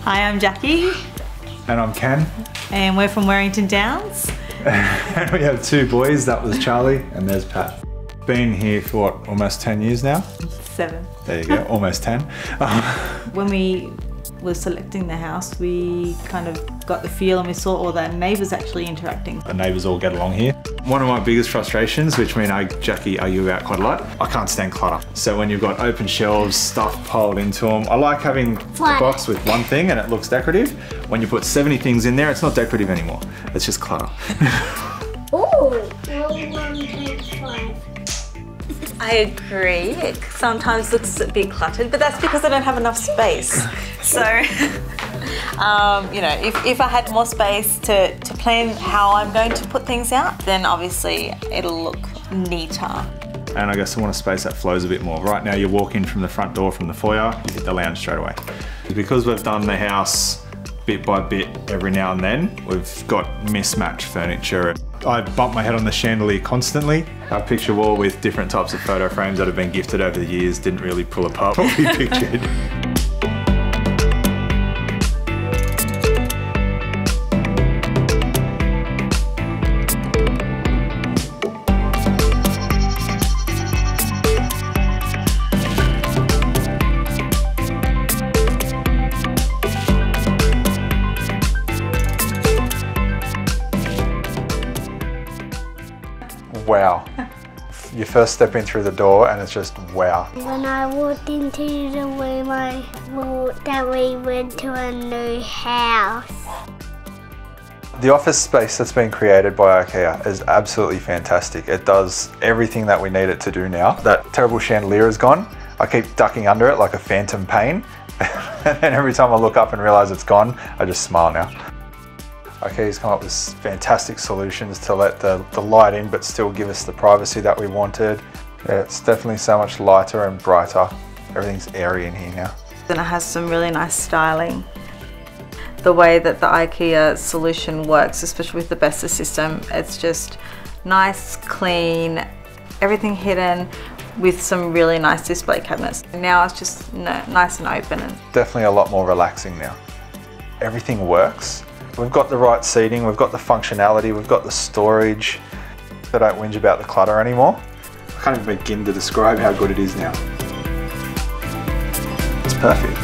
Hi, I'm Jackie. And I'm Ken. And we're from Warrington Downs. And we have two boys, that was Charlie and there's Pat. Been here for what, almost 10 years now? 7. There you go, almost 10. When we were selecting the house, we kind of got the feel and we saw all the neighbours actually interacting. The neighbours all get along here. One of my biggest frustrations, which me and Jackie argue about quite a lot, I can't stand clutter. So when you've got open shelves, stuff piled into them, I like having a box with one thing and it looks decorative. When you put 70 things in there, it's not decorative anymore. It's just clutter. Oh, well, 1.5. I agree. It sometimes looks a bit cluttered, but that's because I don't have enough space. So, you know, if I had more space to plan how I'm going to put things out, then obviously it'll look neater. And I guess I want a space that flows a bit more. Right now you walk in from the front door from the foyer, you hit the lounge straight away. Because we've done the house bit by bit every now and then, we've got mismatched furniture. I bump my head on the chandelier constantly. Our picture wall with different types of photo frames that have been gifted over the years didn't really pull apart what we pictured. Wow. You first step in through the door and it's just wow. When I walked into the room, I thought that we went to a new house. The office space that's been created by IKEA is absolutely fantastic. It does everything that we need it to do now. That terrible chandelier is gone. I keep ducking under it like a phantom pain. And then every time I look up and realise it's gone, I just smile now. IKEA's come up with fantastic solutions to let the light in but still give us the privacy that we wanted. Yeah, it's definitely so much lighter and brighter. Everything's airy in here now. And it has some really nice styling. The way that the IKEA solution works, especially with the Besta system, it's just nice, clean, everything hidden with some really nice display cabinets. Now it's just nice and open. Definitely a lot more relaxing now. Everything works. We've got the right seating, we've got the functionality, we've got the storage. I don't whinge about the clutter anymore. I can't even begin to describe how good it is now. It's perfect.